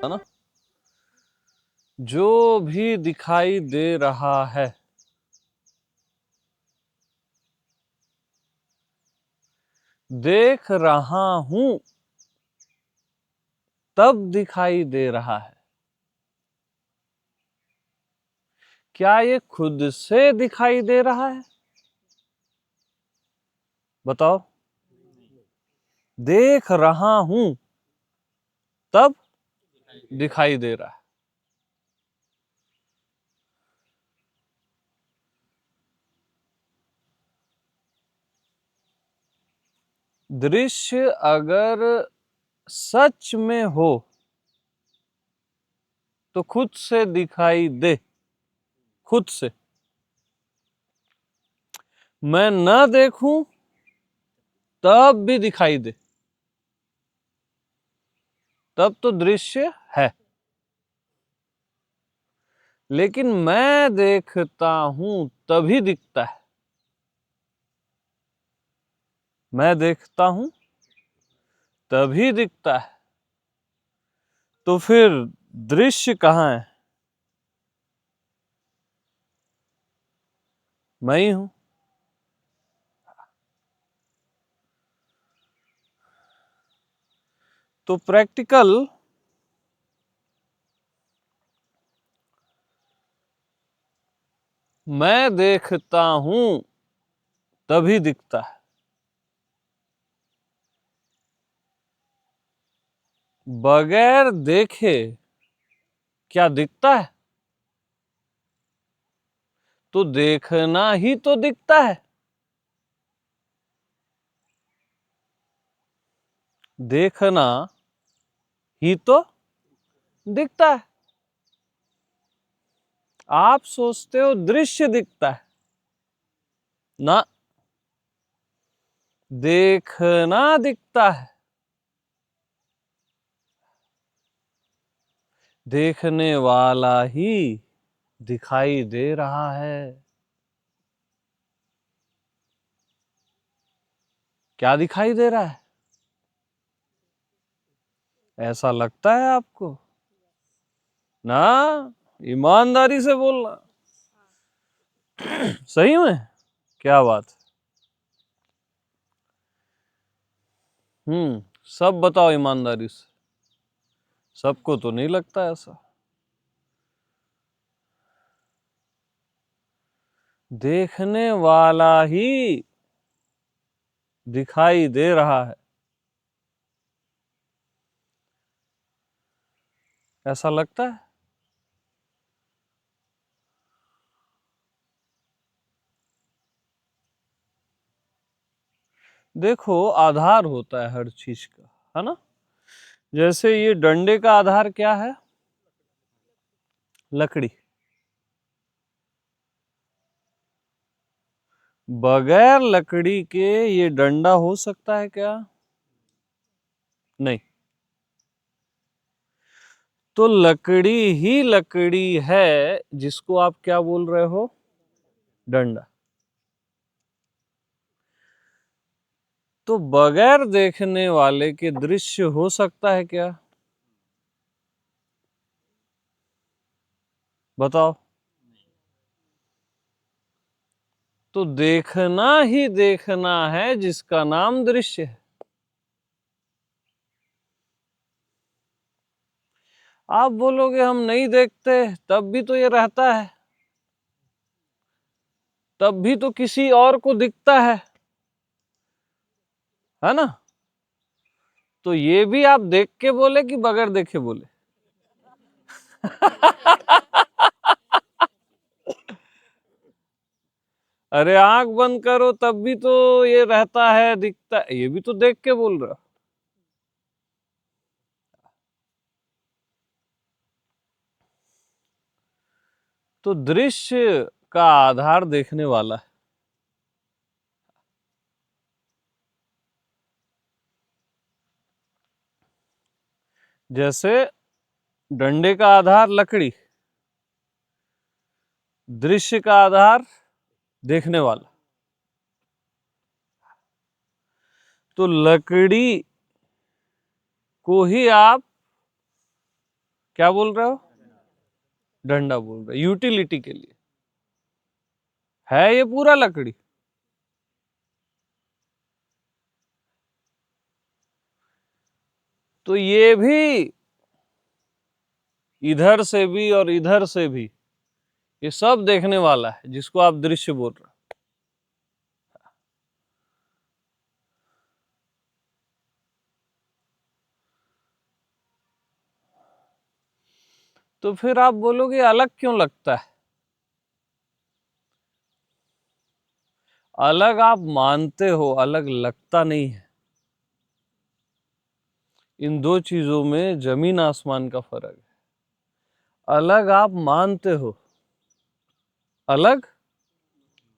है ना। जो भी दिखाई दे रहा है देख रहा हूं तब दिखाई दे रहा है। क्या ये खुद से दिखाई दे रहा है? बताओ। देख रहा हूं तब दिखाई दे रहा है। दृश्य अगर सच में हो तो खुद से दिखाई दे। खुद से। मैं न देखूं तब भी दिखाई दे, तब तो दृश्य है। लेकिन मैं देखता हूं तभी दिखता है। मैं देखता हूं तभी दिखता है। तो फिर दृश्य कहाँ है? मैं ही हूं। तो प्रैक्टिकल मैं देखता हूं तभी दिखता है। बगैर देखे क्या दिखता है? तो देखना ही तो दिखता है। देखना ही तो दिखता है। आप सोचते हो दृश्य दिखता है ना। देखना दिखता है। देखने वाला ही दिखाई दे रहा है। क्या दिखाई दे रहा है? ऐसा लगता है आपको ना? ईमानदारी से बोलना। सही में? क्या बात। सब बताओ ईमानदारी से। सबको तो नहीं लगता ऐसा। देखने वाला ही दिखाई दे रहा है। ऐसा लगता है। देखो, आधार होता है हर चीज का, है ना। जैसे ये डंडे का आधार क्या है? लकड़ी। बगैर लकड़ी के ये डंडा हो सकता है क्या? नहीं। तो लकड़ी ही लकड़ी है जिसको आप क्या बोल रहे हो? डंडा। तो बगैर देखने वाले के दृश्य हो सकता है क्या? बताओ। तो देखना ही देखना है जिसका नाम दृश्य है। आप बोलोगे हम नहीं देखते, तब भी तो ये रहता है, तब भी तो किसी और को दिखता है ना। तो ये भी आप देख के बोले कि बगैर देखे बोले? अरे आंख बंद करो तब भी तो ये रहता है, दिखता है, ये भी तो देख के बोल रहा। तो दृश्य का आधार देखने वाला है। जैसे डंडे का आधार लकड़ी, दृश्य का आधार देखने वाला। तो लकड़ी को ही आप क्या बोल रहे हो? डंडा बोल रहे हो, यूटिलिटी के लिए है ये पूरा लकड़ी। तो ये भी इधर से भी और इधर से भी, ये सब देखने वाला है, जिसको आप दृश्य बोल रहे हो। तो फिर आप बोलोगे अलग क्यों लगता है? अलग आप मानते हो, अलग लगता नहीं है। इन दो चीजों में जमीन आसमान का फर्क है। अलग आप मानते हो, अलग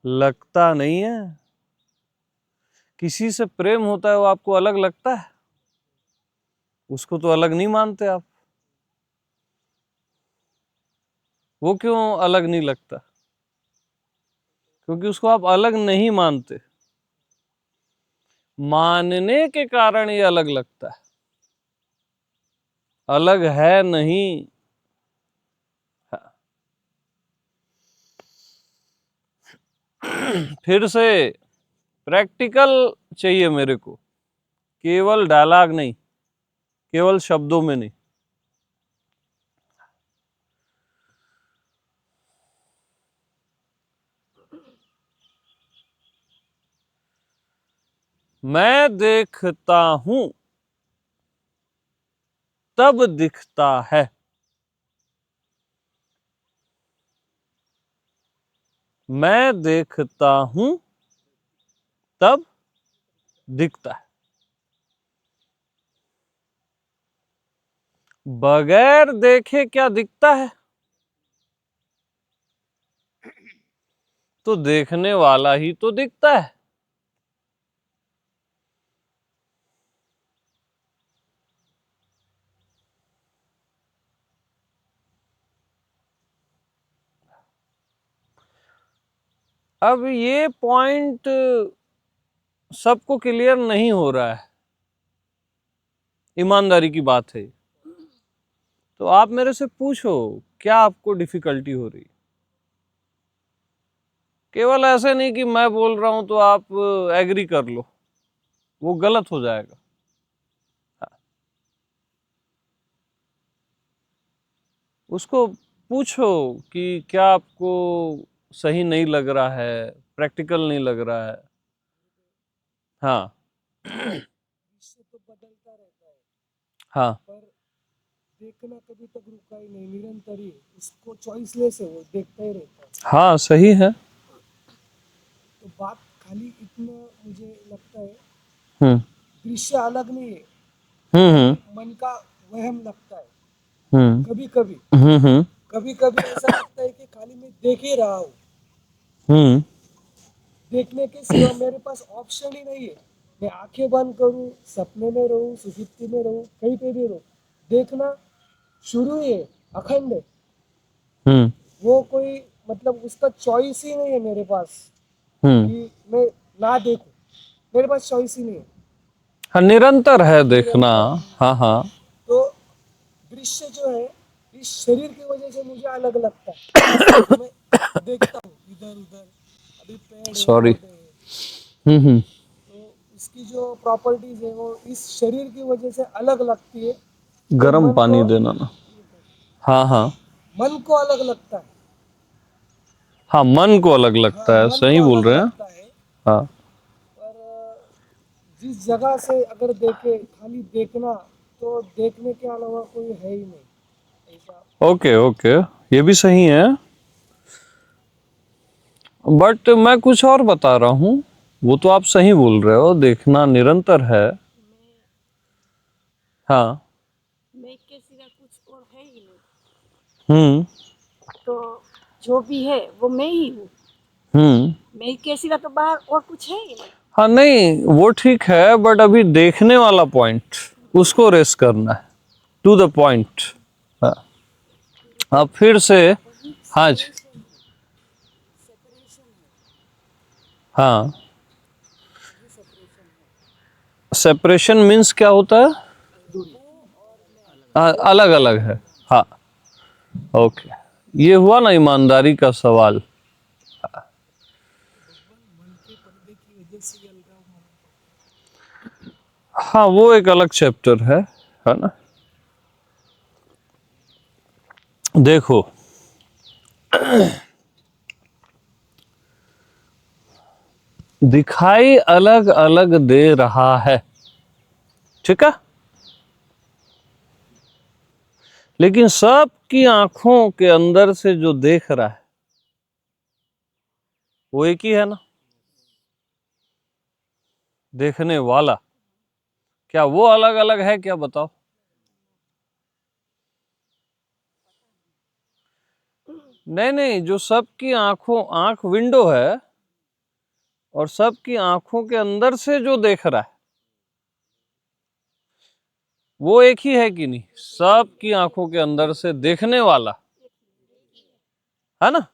लगता नहीं है। किसी से प्रेम होता है, वो आपको अलग लगता है? उसको तो अलग नहीं मानते आप। वो क्यों अलग नहीं लगता? क्योंकि उसको आप अलग नहीं मानते। मानने के कारण ये अलग लगता है, अलग है नहीं। फिर से प्रैक्टिकल चाहिए मेरे को, केवल डायलॉग नहीं, केवल शब्दों में नहीं। मैं देखता हूं तब दिखता है। मैं देखता हूं तब दिखता है। बगैर देखे क्या दिखता है? तो देखने वाला ही तो दिखता है। अब ये पॉइंट सबको क्लियर नहीं हो रहा है, ईमानदारी की बात है। तो आप मेरे से पूछो क्या आपको डिफिकल्टी हो रही। केवल ऐसे नहीं कि मैं बोल रहा हूं तो आप एग्री कर लो, वो गलत हो जाएगा। उसको पूछो कि क्या आपको सही नहीं लग रहा है, प्रैक्टिकल नहीं लग रहा है। हाँ इससे तो बदलता रहता है, हाँ पर देखना कभी तक रुका ही नहीं, निरंतर ही इसको चॉइसलेस है, वो देखता ही रहता है। हाँ सही है। तो बात खाली इतना मुझे लगता है, हम्म दृश्य अलग नहीं है, हम्म खाली मन का वहम लगता है। हम्म कभी कभी हम्म कभी कभी ऐसा लगता है कि खाली मैं देख ही रहा हूँ, हम्म देखने के सिवा मेरे पास ऑप्शन ही नहीं है। मैं आंखें बंद करूँ, सपने में रहूँ, सुषुप्ति में रहूँ, कहीं पे भी रहूँ, देखना शुरू ही है, अखंड है। हम्म वो कोई मतलब उसका चॉइस ही नहीं है मेरे पास हम्म कि मैं ना देखूं, मेरे पास चॉइस ही नहीं है। हाँ निरंतर है देखना। निरंतर। हाँ हाँ तो दृश्य जो है इस शरीर की वजह से मुझे अलग लगता है। तो मैं देखता हूँ इधर उधर, अभी पेड़ है, सॉरी। पौधे हैं, हम्म तो इसकी जो प्रॉपर्टीज है वो इस शरीर की वजह से अलग लगती है। तो गर्म पानी देना ना। हाँ हाँ मन को अलग लगता है। हाँ मन को अलग हाँ, लगता है, मन को सही बोल अलग रहे हैं। लगता है। हाँ पर जिस जगह से अगर देखे, खाली देखना, तो देखने के अलावा कोई है ही नहीं ऐसा। ओके ओके, ये भी सही है। बट मैं कुछ और बता रहा हूँ। वो तो आप सही बोल रहे हो, देखना निरंतर है। हाँ मैं के सिवा कुछ और है ही नहीं, हम्म तो जो भी है वो मैं ही हूँ। हम्म मैं के सिवा तो बाहर और कुछ है ही नहीं। हाँ नहीं वो ठीक है, बट अभी देखने वाला पॉइंट उसको रेस करना है, टू द पॉइंट। हाँ अब फिर से। वही हाँ जी। सेपरेशन है, सेपरेशन है, हाँ वही सेपरेशन है। सेपरेशन मीन्स क्या होता है? वो और मैं हाँ, अलग अलग है। हाँ ओके, ये हुआ ना ईमानदारी का सवाल। मन के पर्दे की वजह से ये अलगाव मालूम हाँ, वो एक अलग चैप्टर है ना। देखो, दिखाई अलग अलग दे रहा है, ठीक है, लेकिन सबकी आंखों के अंदर से जो देख रहा है वो एक ही है ना, देखने वाला। क्या वो अलग अलग है क्या, बताओ? नहीं नहीं, जो सबकी आंख विंडो है, और सबकी आंखों के अंदर से जो देख रहा है वो एक ही है कि नहीं? सबकी आंखों के अंदर से देखने वाला, है ना।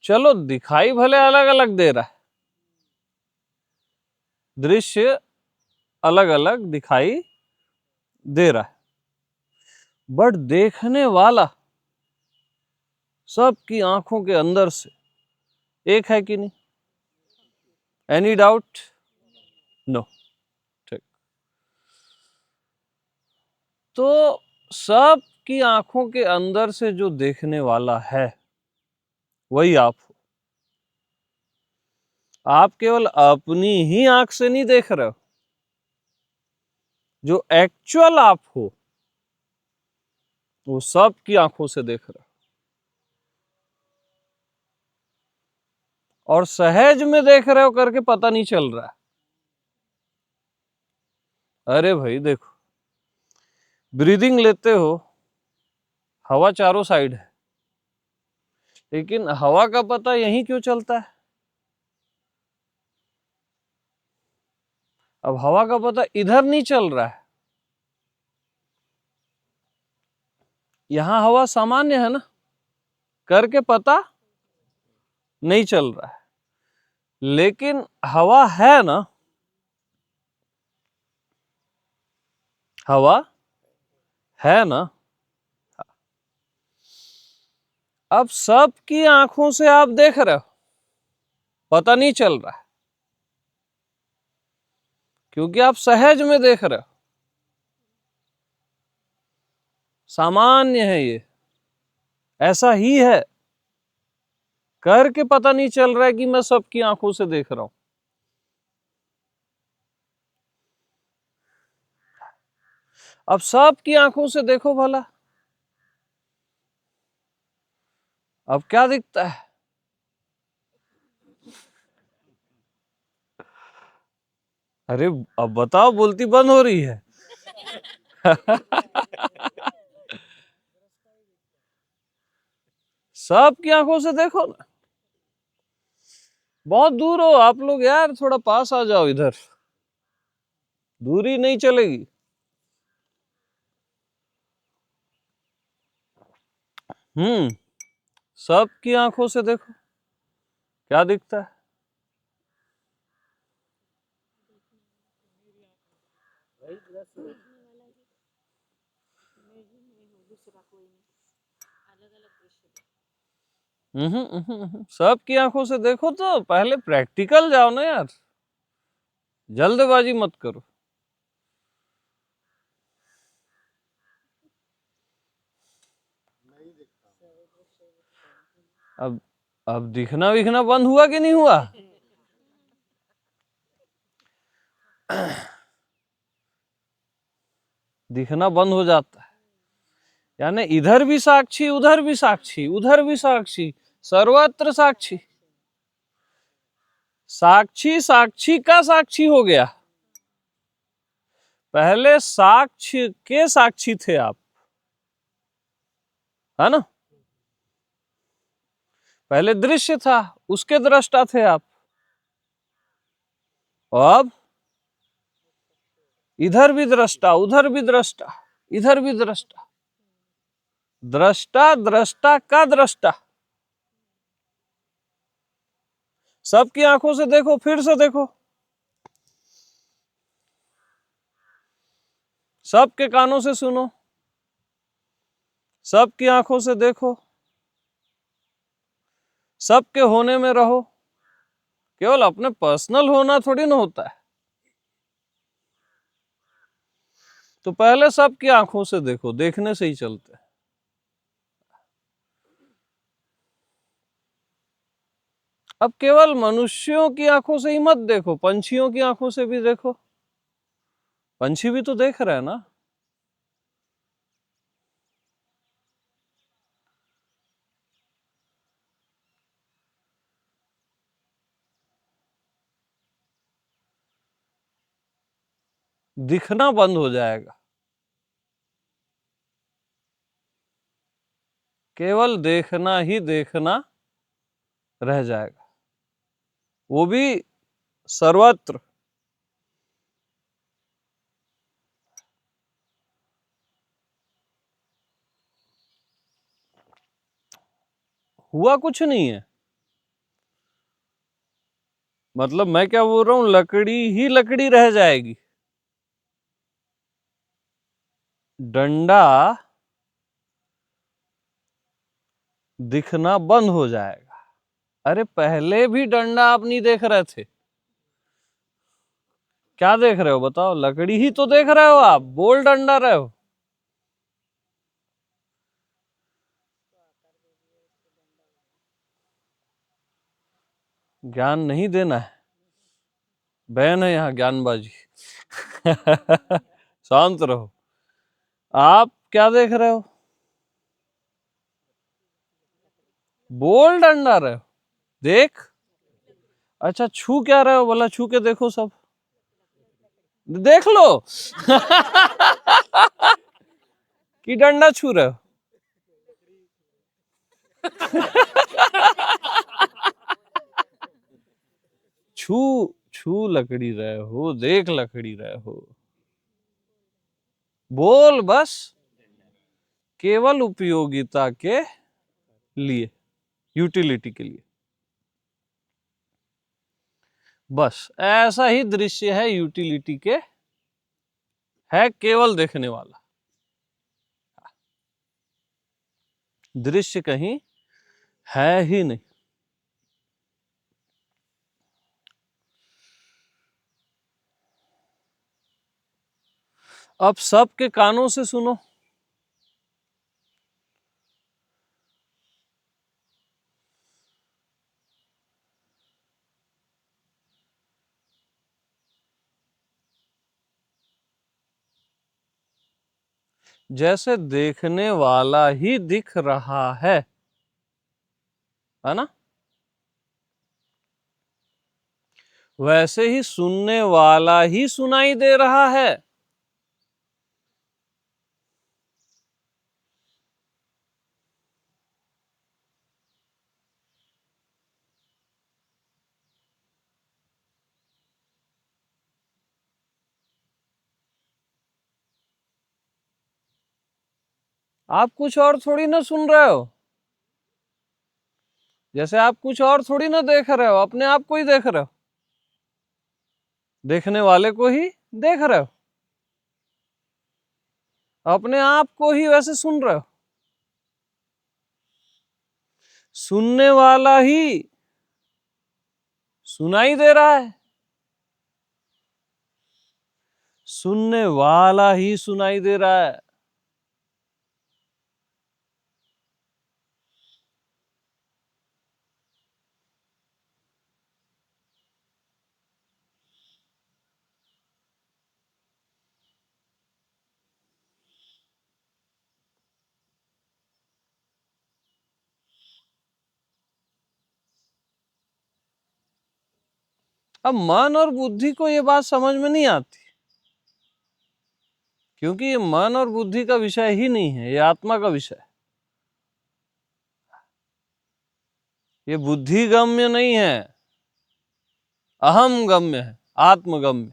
चलो, दिखाई भले अलग अलग दे रहा है, दृश्य अलग अलग दिखाई दे रहा है, बट देखने वाला सबकी आंखों के अंदर से एक है कि नहीं? Any doubt? नो। ठीक। तो सबकी आंखों के अंदर से जो देखने वाला है वही आप हो। आप केवल अपनी ही आंख से नहीं देख रहे हो, जो एक्चुअल आप हो वो सबकी आंखों से देख रहे हो, और सहज में देख रहे हो करके पता नहीं चल रहा है। अरे भाई देखो, ब्रीदिंग लेते हो, हवा चारों साइड है, लेकिन हवा का पता यहीं क्यों चलता है? अब हवा का पता इधर नहीं चल रहा है, यहां हवा सामान्य है ना, करके पता नहीं चल रहा है, लेकिन हवा है ना, हवा है ना। अब सबकी आंखों से आप देख रहे हो, पता नहीं चल रहा है, क्योंकि आप सहज में देख रहे हो, सामान्य है ये, ऐसा ही है, करके पता नहीं चल रहा है कि मैं सबकी आंखों से देख रहा हूं। अब सबकी आंखों से देखो भला, अब क्या दिखता है? अरे अब बताओ, बोलती बंद हो रही है। सबकी आंखों से देखो ना। बहुत दूर हो आप लोग यार, थोड़ा पास आ जाओ इधर, दूरी नहीं चलेगी। सबकी आंखों से देखो, क्या दिखता है? सबकी आंखों से देखो, तो पहले प्रैक्टिकल जाओ ना यार, जल्दबाजी मत करो। अब दिखना विखना बंद हुआ कि नहीं हुआ? दिखना बंद हो जाता है, यानी इधर भी साक्षी, उधर भी साक्षी, उधर भी साक्षी, सर्वत्र साक्षी। साक्षी साक्षी का साक्षी हो गया। पहले साक्ष्य के साक्षी थे आप, है ना। पहले दृश्य था, उसके दृष्टा थे आप। अब इधर भी दृष्टा, उधर भी दृष्टा, इधर भी दृष्टा, दृष्टा दृष्टा का दृष्टा। सबकी आंखों से देखो, फिर से देखो, सबके कानों से सुनो, सबकी आंखों से देखो, सबके होने में रहो। केवल अपने पर्सनल होना थोड़ी ना होता है। तो पहले सबकी आंखों से देखो, देखने से ही चलते हैं। अब केवल मनुष्यों की आंखों से ही मत देखो, पंछियों की आंखों से भी देखो। पंछी भी तो देख रहे हैं ना। दिखना बंद हो जाएगा, केवल देखना ही देखना रह जाएगा, वो भी सर्वत्र। हुआ कुछ नहीं है। मतलब मैं क्या बोल रहा हूं, लकड़ी ही लकड़ी रह जाएगी, डंडा दिखना बंद हो जाएगा। अरे पहले भी डंडा आप नहीं देख रहे थे, क्या देख रहे हो बताओ? लकड़ी ही तो देख रहे हो आप, बोल डंडा रहे हो। ज्ञान नहीं देना है, बैन है यहाँ ज्ञानबाजी। शांत रहो। आप क्या देख रहे हो? बोल डंडा रहे हो, देख। अच्छा छू क्या रहे हो? बोला छू के देखो सब, देख लो। कि डंडा छू रहे हो? छू छू लकड़ी रहे हो, देख लकड़ी रहे हो, बोल बस केवल उपयोगिता के लिए, यूटिलिटी के लिए। बस ऐसा ही दृश्य है, यूटिलिटी के है, केवल देखने वाला। दृश्य कहीं है ही नहीं। अब सबके कानों से सुनो। जैसे देखने वाला ही दिख रहा है ना, वैसे ही सुनने वाला ही सुनाई दे रहा है। आप कुछ और थोड़ी ना सुन रहे हो, जैसे आप कुछ और थोड़ी ना देख रहे हो, अपने आप को ही देख रहे हो, देखने वाले को ही देख रहे हो, अपने आप को ही वैसे सुन रहे हो। सुनने वाला ही सुनाई दे रहा है, सुनने वाला ही सुनाई दे रहा है। अब मन और बुद्धि को ये बात समझ में नहीं आती, क्योंकि ये मन और बुद्धि का विषय ही नहीं है, ये आत्मा का विषय है। ये बुद्धि गम्य नहीं है, अहम गम्य है, आत्मगम्य।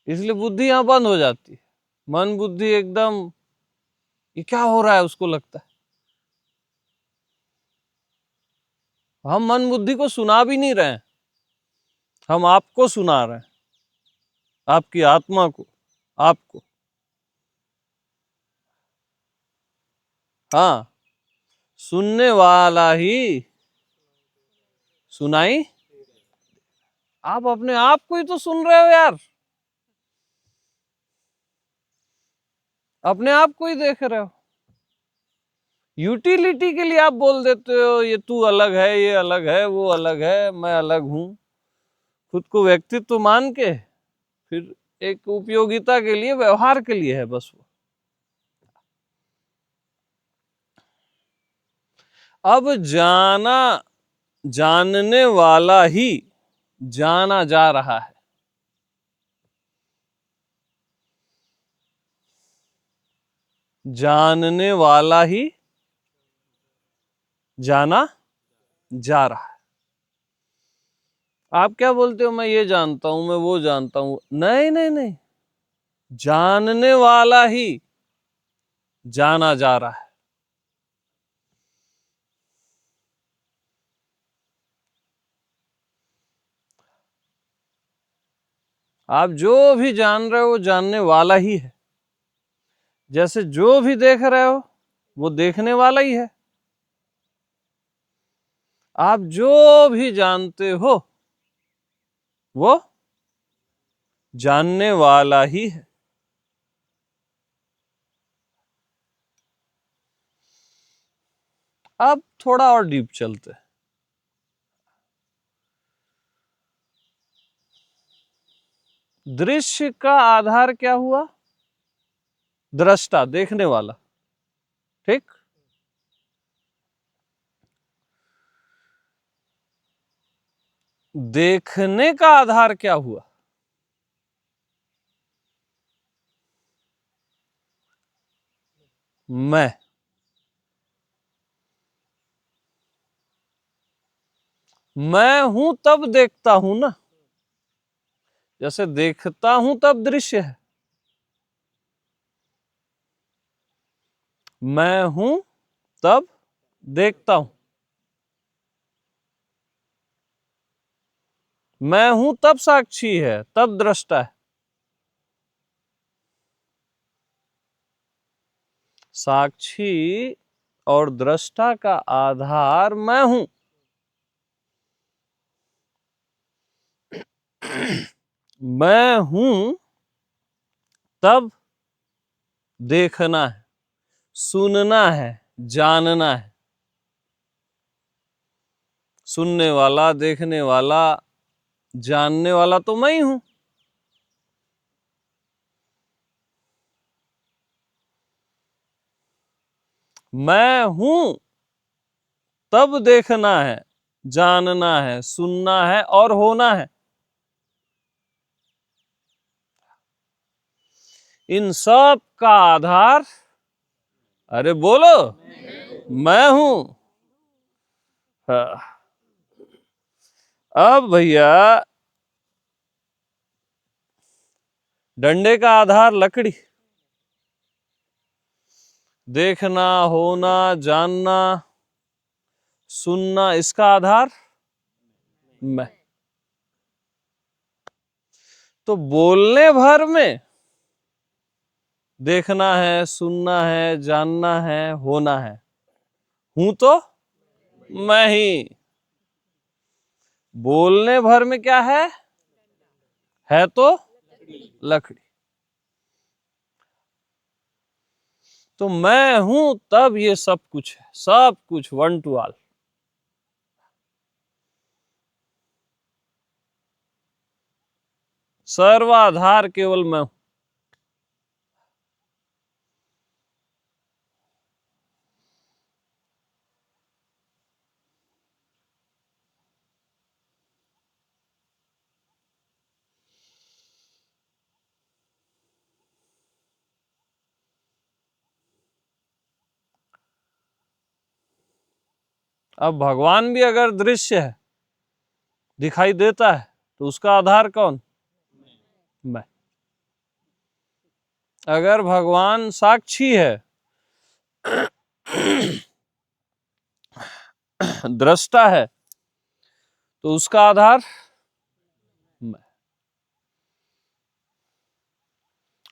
इसलिए बुद्धि यहां बंद हो जाती है। मन बुद्धि एकदम, ये क्या हो रहा है उसको लगता है। हम मन बुद्धि को सुना भी नहीं रहे हैं, हम आपको सुना रहे हैं, आपकी आत्मा को, आपको। हाँ, सुनने वाला ही सुनाई। आप अपने आप को ही तो सुन रहे हो यार, अपने आप को ही देख रहे हो। यूटिलिटी के लिए आप बोल देते हो ये तू अलग है, ये अलग है, वो अलग है, मैं अलग हूं। खुद को व्यक्तित्व मान के फिर एक उपयोगिता के लिए, व्यवहार के लिए है बस वो। अब जाना, जानने वाला ही जाना जा रहा है। जानने वाला ही जाना जा रहा है। आप क्या बोलते हो, मैं ये जानता हूं, मैं वो जानता हूं। नहीं नहीं नहीं, जानने वाला ही जाना जा रहा है। आप जो भी जान रहे हो वो जानने वाला ही है। जैसे जो भी देख रहे हो वो देखने वाला ही है। आप जो भी जानते हो वो जानने वाला ही है। अब थोड़ा और डीप चलते हैं। दृश्य का आधार क्या हुआ? दृष्टा, देखने वाला। ठीक। देखने का आधार क्या हुआ? मैं हूं तब देखता हूं ना। जैसे देखता हूं तब दृश्य है। मैं हूं तब देखता हूं। मैं हूं तब साक्षी है, तब दृष्टा है। साक्षी और दृष्टा का आधार मैं हूं। मैं हूं तब देखना है, सुनना है, जानना है। सुनने वाला, देखने वाला, जानने वाला तो मैं ही हूं। मैं हूं तब देखना है, जानना है, सुनना है और होना है। इन सब का आधार, अरे बोलो, मैं हूं। हाँ। अब भैया, डंडे का आधार लकड़ी, देखना, होना, जानना, सुनना, इसका आधार मैं। तो बोलने भर में देखना है, सुनना है, जानना है, होना है। हूं तो मैं ही। बोलने भर में क्या है तो लकड़ी। तो मैं हूं तब ये सब कुछ है, सब कुछ वन टू ऑल। सर्वाधार केवल मैं हूं। अब भगवान भी अगर दृश्य है, दिखाई देता है, तो उसका आधार कौन? मैं। अगर भगवान साक्षी है, दृष्टा है, तो उसका आधार मैं।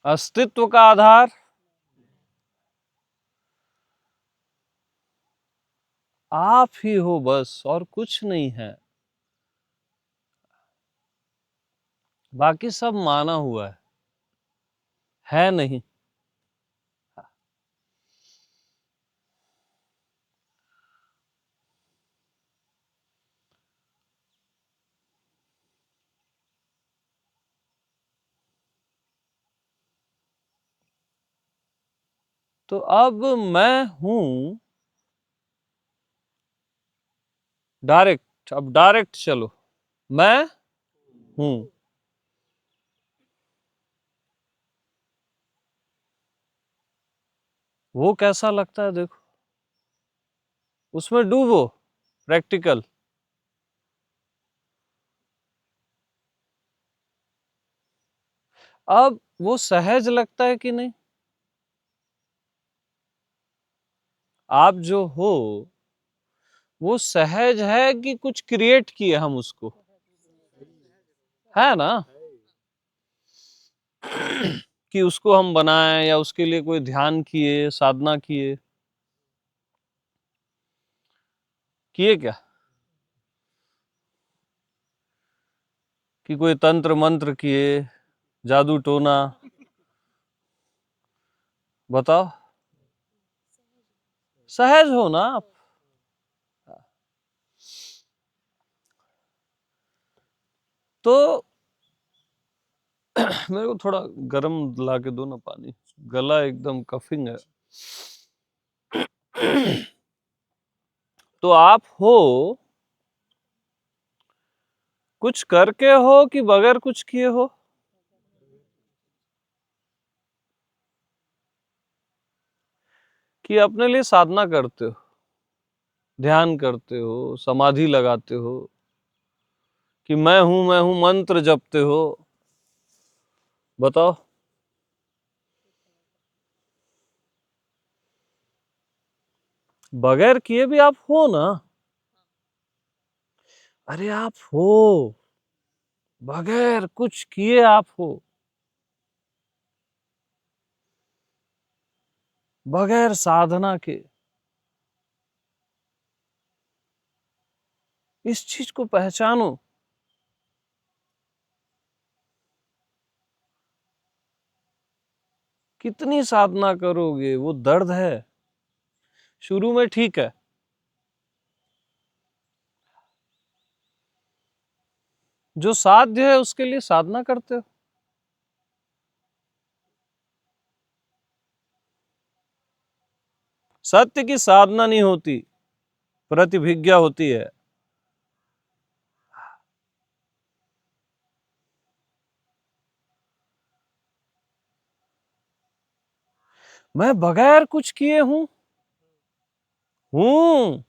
अस्तित्व का आधार आप ही हो बस, और कुछ नहीं है, बाकी सब माना हुआ है नहीं। तो अब मैं हूं डायरेक्ट, अब डायरेक्ट चलो, मैं हूं। वो कैसा लगता है देखो, उसमें डूबो, प्रैक्टिकल। अब वो सहज लगता है कि नहीं? आप जो हो वो सहज है कि कुछ क्रिएट किए हम उसको, है ना? कि उसको हम बनाएं या उसके लिए कोई ध्यान किए, साधना किए, किए क्या? कि कोई तंत्र मंत्र किए, जादू टोना, बताओ। सहज हो ना आप। तो मेरे को थोड़ा गरम ला के दो ना पानी, गला एकदम कफिंग है। तो आप हो कुछ करके हो कि बगैर कुछ किए हो? कि अपने लिए साधना करते हो, ध्यान करते हो, समाधि लगाते हो, कि मैं हूं मंत्र जपते हो? बताओ। बगैर किए भी आप हो ना। अरे आप हो, बगैर कुछ किए आप हो, बगैर साधना के। इस चीज को पहचानो। कितनी साधना करोगे, वो दर्द है। शुरू में ठीक है, जो साध्य है उसके लिए साधना करते हो। सत्य की साधना नहीं होती, प्रतिभिज्ञा होती है। मैं बगैर कुछ किए हूं। हूं।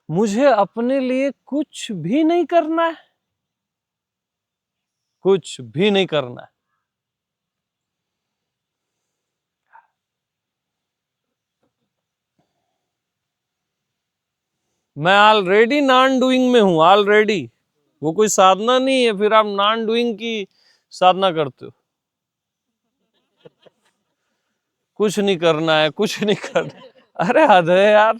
मुझे अपने लिए कुछ भी नहीं करना है, कुछ भी नहीं करना है। मैं ऑलरेडी नॉन डूइंग में हूं, ऑलरेडी। वो कोई साधना नहीं है, फिर आप नॉन डूइंग की साधना करते हो। कुछ नहीं करना है, कुछ नहीं करना। अरे हद है यार।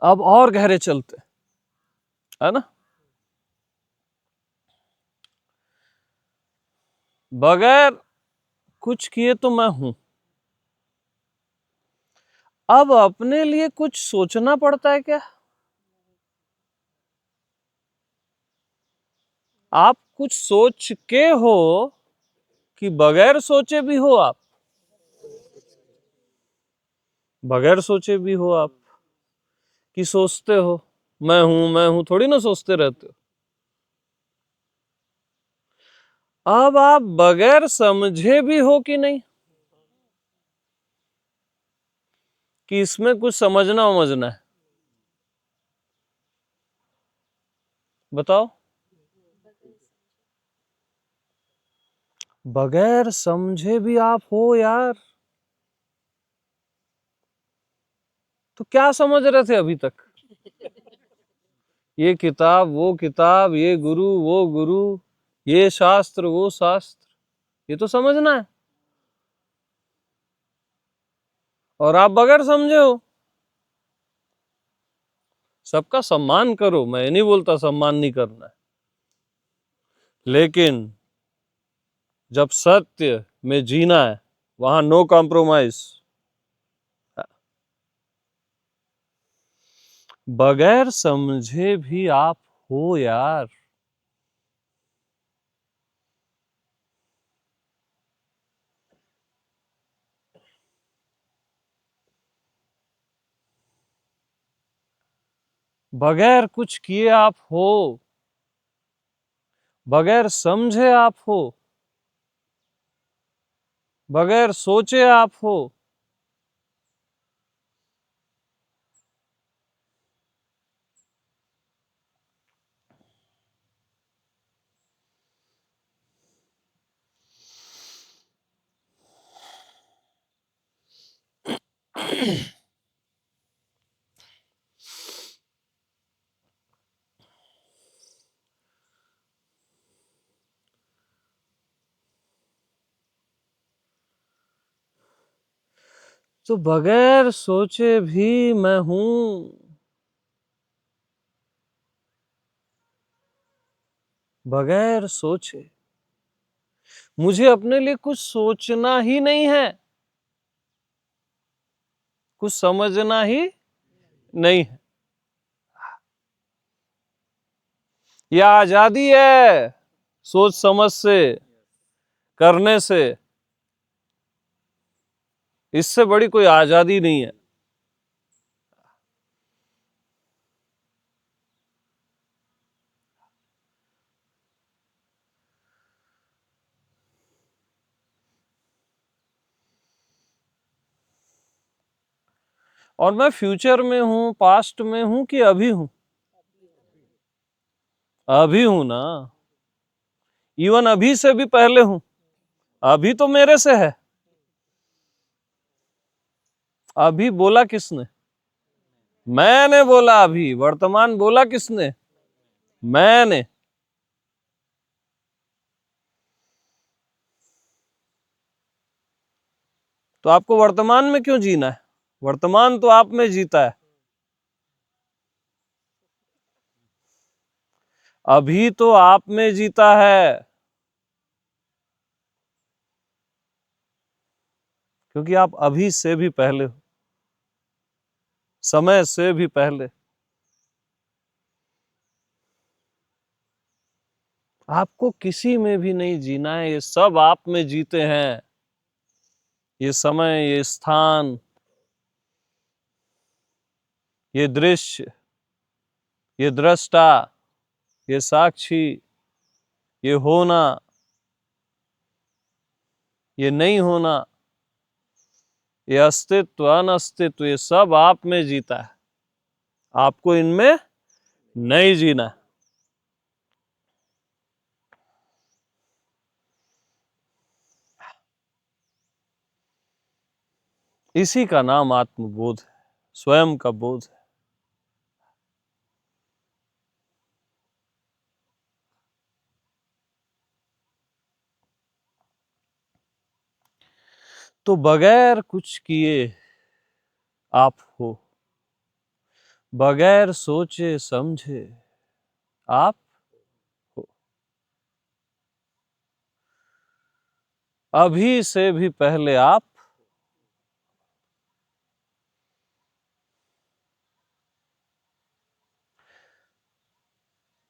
अब और गहरे चलते, है ना? बगैर कुछ किए तो मैं हूं। अब अपने लिए कुछ सोचना पड़ता है क्या? आप कुछ सोच के हो कि बगैर सोचे भी हो आप? बगैर सोचे भी हो आप कि सोचते हो मैं हूं, थोड़ी ना सोचते रहते हो। अब आप बगैर समझे भी हो कि नहीं, कि इसमें कुछ समझना समझना है? बताओ। बगैर समझे भी आप हो यार। तो क्या समझ रहे थे अभी तक? ये किताब वो किताब, ये गुरु वो गुरु, ये शास्त्र वो शास्त्र, ये तो समझना है। और आप बगैर समझे हो। सबका सम्मान करो, मैं नहीं बोलता सम्मान नहीं करना है, लेकिन जब सत्य में जीना है वहां नो कॉम्प्रोमाइज। बगैर समझे भी आप हो यार। बगैर कुछ किए आप हो, बगैर समझे आप हो, बगैर सोचे आप हो। तो बगैर सोचे भी मैं हूं। बगैर सोचे मुझे अपने लिए कुछ सोचना ही नहीं है, कुछ समझना ही नहीं है। यह आजादी है सोच समझ से, करने से। इससे बड़ी कोई आजादी नहीं है। और मैं फ्यूचर में हूं, पास्ट में हूं कि अभी हूं? अभी हूं ना। इवन अभी से भी पहले हूं। अभी तो मेरे से है। अभी बोला किसने? मैंने बोला। अभी वर्तमान बोला किसने? मैंने। तो आपको वर्तमान में क्यों जीना है? वर्तमान तो आप में जीता है। अभी तो आप में जीता है, क्योंकि आप अभी से भी पहले हो, समय से भी पहले। आपको किसी में भी नहीं जीना है, ये सब आप में जीते हैं। ये समय, ये स्थान, ये दृश्य, ये दृष्टा, ये साक्षी, ये होना, ये नहीं होना, ये अस्तित्व अनअस्तित्व, ये सब आप में जीता है। आपको इनमें नहीं जीना है। इसी का नाम आत्मबोध है, स्वयं का बोध है। तो बगैर कुछ किए आप हो, बगैर सोचे समझे आप हो। अभी से भी पहले आप।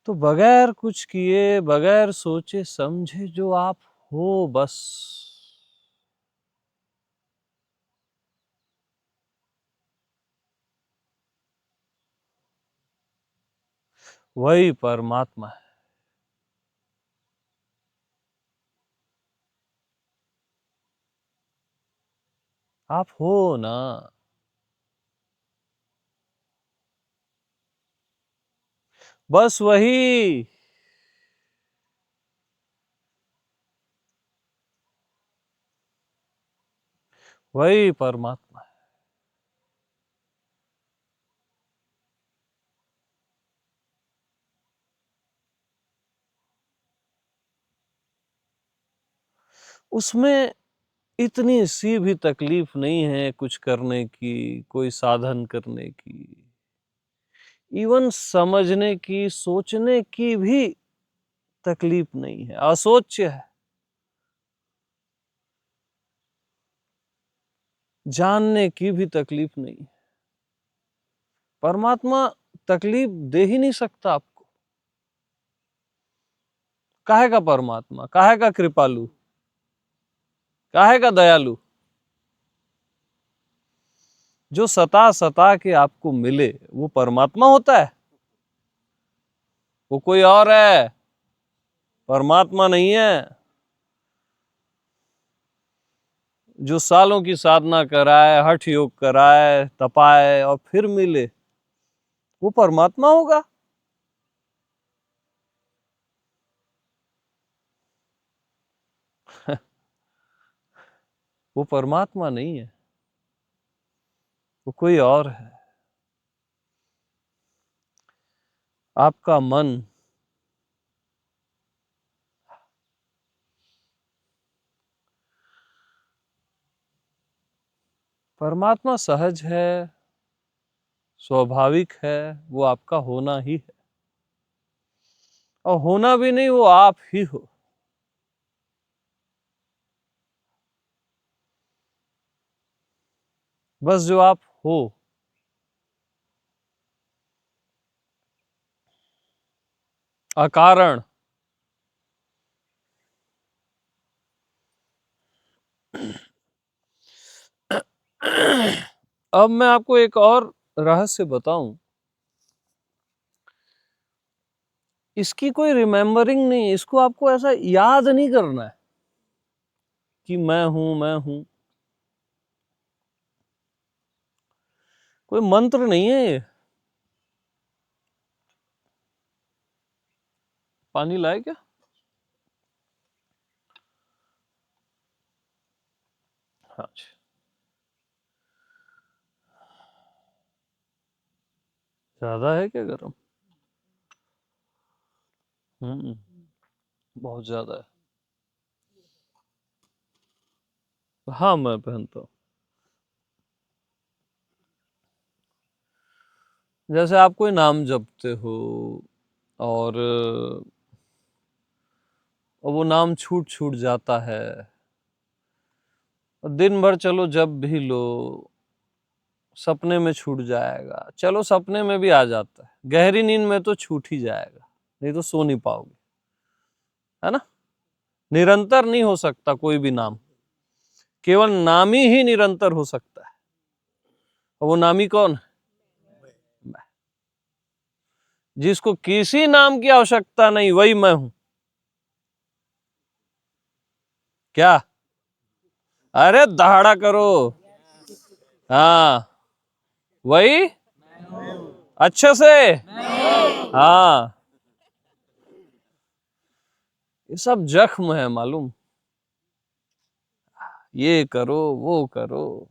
तो बगैर कुछ किए, बगैर सोचे समझे जो आप हो, बस वही परमात्मा है। आप हो ना। बस वही। वही परमात्मा है। उसमें इतनी सी भी तकलीफ नहीं है कुछ करने की, कोई साधन करने की, इवन समझने की, सोचने की भी तकलीफ नहीं है, असोच्य है। जानने की भी तकलीफ नहीं है। परमात्मा तकलीफ दे ही नहीं सकता आपको। काहे का परमात्मा, काहे का कृपालु, काहे का दयालु? जो सता सता के आपको मिले वो परमात्मा होता है? वो कोई और है, परमात्मा नहीं है। जो सालों की साधना कराए, हठ योग कराए, तपाए और फिर मिले, वो परमात्मा होगा? वो परमात्मा नहीं है, वो कोई और है। आपका मन परमात्मा सहज है, स्वाभाविक है, वो आपका होना ही है। और होना भी नहीं, वो आप ही हो। बस जो आप हो। अकारण। अब मैं आपको एक और रहस्य बताऊं। इसकी कोई रिमेम्बरिंग नहीं, इसको आपको ऐसा याद नहीं करना है कि मैं हूं, मैं हूं। कोई मंत्र नहीं है ये। पानी लाए क्या? हाँ जी। ज्यादा है क्या गरम? हम्म, बहुत ज्यादा है। हाँ, मैं पहनता हूँ। जैसे आप कोई नाम जपते हो और वो नाम छूट छूट जाता है, और दिन भर चलो जब भी लो, सपने में छूट जाएगा। चलो सपने में भी आ जाता है, गहरी नींद में तो छूट ही जाएगा, नहीं तो सो नहीं पाओगे, है ना? निरंतर नहीं हो सकता कोई भी नाम, केवल नामी ही निरंतर हो सकता है। और वो नामी कौन है? मैं। जिसको किसी नाम की आवश्यकता नहीं, वही मैं हूं। क्या? अरे दहाड़ा करो। हाँ, वही अच्छे से। हाँ, ये सब जख्म है मालूम। ये करो, वो करो।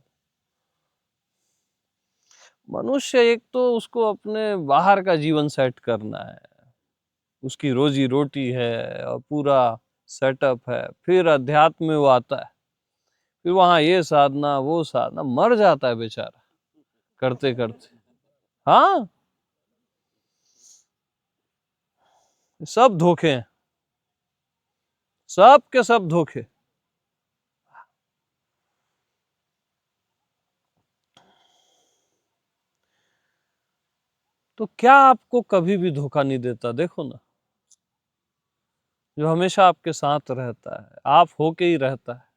मनुष्य एक तो उसको अपने बाहर का जीवन सेट करना है, उसकी रोजी रोटी है और पूरा सेटअप है, फिर अध्यात्म में वो आता है, फिर वहां ये साधना वो साधना, मर जाता है बेचारा करते करते। हाँ, सब धोखे हैं, सब के सब धोखे। तो क्या आपको कभी भी धोखा नहीं देता? देखो ना, जो हमेशा आपके साथ रहता है, आप होके ही रहता है।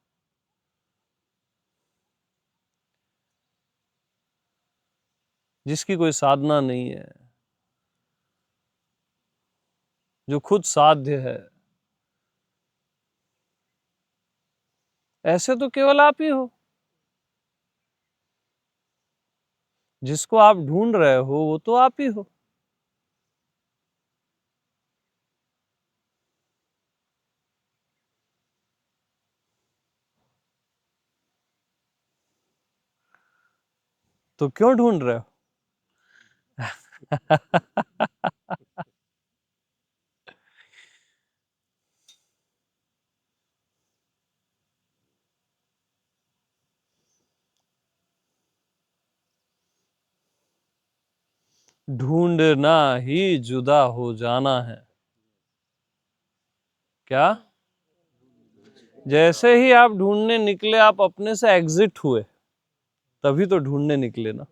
जिसकी कोई साधना नहीं है, जो खुद साध्य है, ऐसे तो केवल आप ही हो। जिसको आप ढूंढ रहे हो वो तो आप ही हो। तो क्यों ढूंढ रहे हो? ढूंढना ही जुदा हो जाना है। क्या? जैसे ही आप ढूंढने निकले, आप अपने से एग्जिट हुए, तभी तो ढूंढने निकले ना।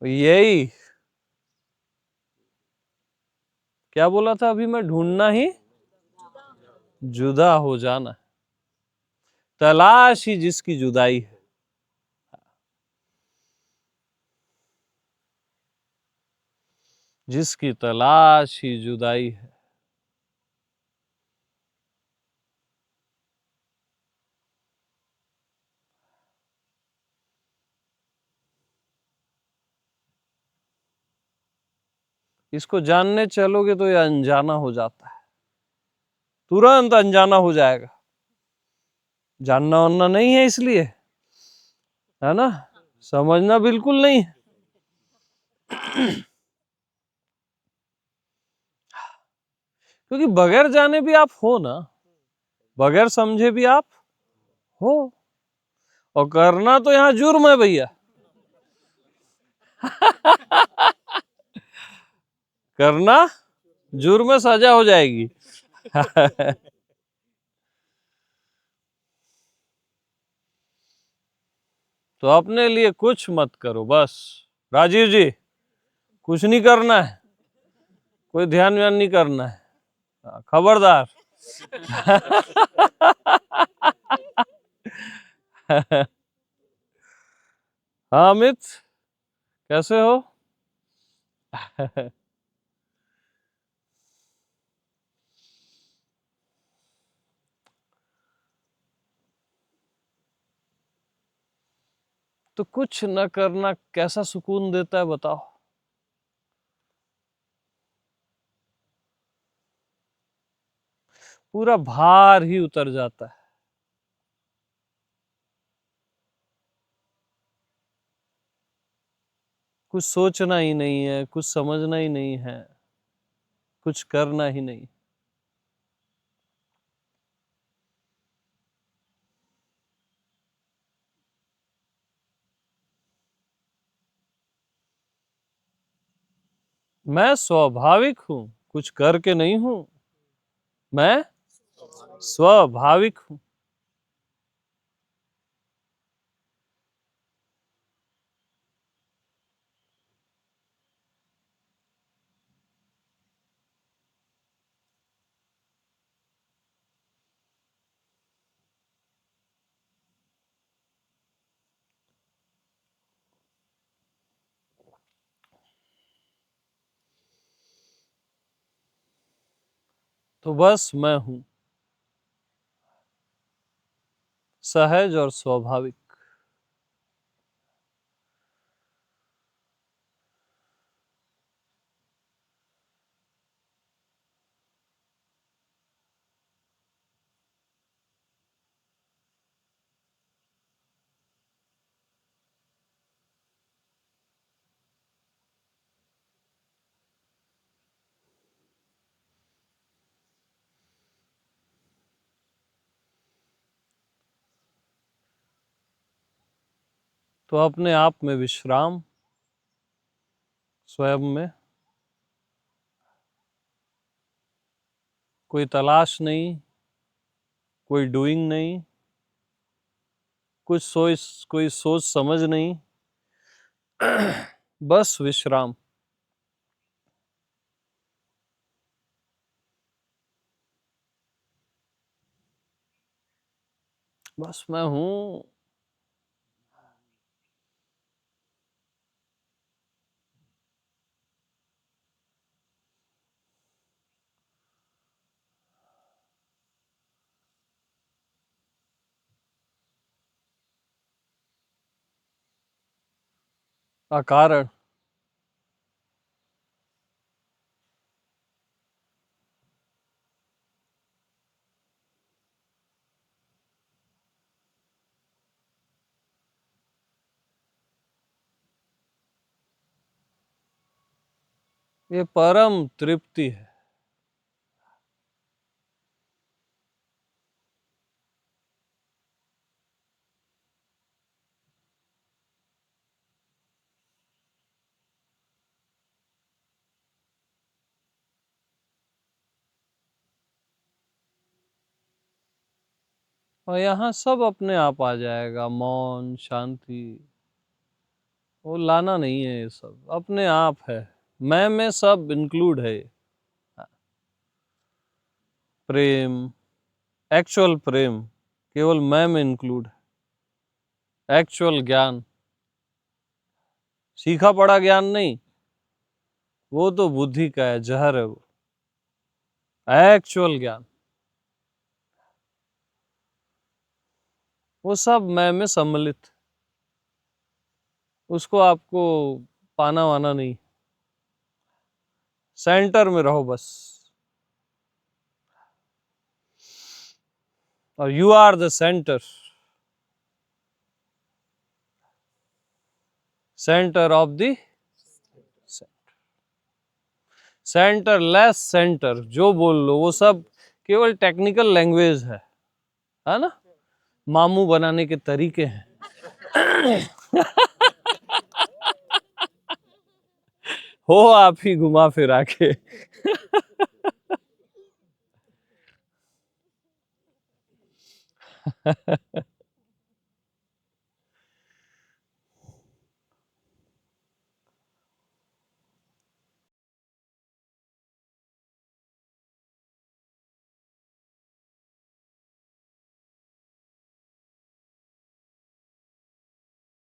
यही क्या बोला था अभी मैं? ढूंढना ही जुदा हो जाना है, तलाश ही जिसकी जुदाई है। जिसकी तलाश ही जुदाई है। इसको जानने चलोगे तो ये अनजाना हो जाता है, तुरंत अनजाना हो जाएगा। जानना वानना नहीं है इसलिए, है ना? समझना बिल्कुल नहीं है। क्योंकि बगैर जाने भी आप हो ना, बगैर समझे भी आप हो। और करना तो यहाँ जुर्म है भैया। करना जुर्म में सजा हो जाएगी। तो अपने लिए कुछ मत करो बस। राजीव जी, कुछ नहीं करना है, कोई ध्यान व्यान नहीं करना है। खबरदार। हाँ अमित, कैसे हो? तो कुछ न करना कैसा सुकून देता है बताओ? पूरा भार ही उतर जाता है। कुछ सोचना ही नहीं है, कुछ समझना ही नहीं है, कुछ करना ही नहीं। मैं स्वाभाविक हूं, कुछ करके नहीं हूं। मैं स्वाभाविक हूं। तो बस मैं हूं, सहज और स्वाभाविक। तो अपने आप में विश्राम, स्वयं में कोई तलाश नहीं, कोई डूइंग नहीं, कोई सोच समझ नहीं, बस विश्राम। बस मैं हूं। अकारण। ये परम तृप्ति है। और यहाँ सब अपने आप आ जाएगा, मौन, शांति, वो लाना नहीं है, ये सब अपने आप है। मैं में सब इंक्लूड है। प्रेम, एक्चुअल प्रेम केवल मैं में इंक्लूड है। एक्चुअल ज्ञान, सीखा पड़ा ज्ञान नहीं, वो तो बुद्धि का है, जहर है वो। एक्चुअल ज्ञान वो सब मैं में सम्मिलित, उसको आपको पाना वाना नहीं, सेंटर में रहो बस। और you are the centre, centre of the centre, less centre, जो बोल लो वो सब केवल टेक्निकल लैंग्वेज है ना, मामू बनाने के तरीके हैं। हो आप ही घुमा फिरा के।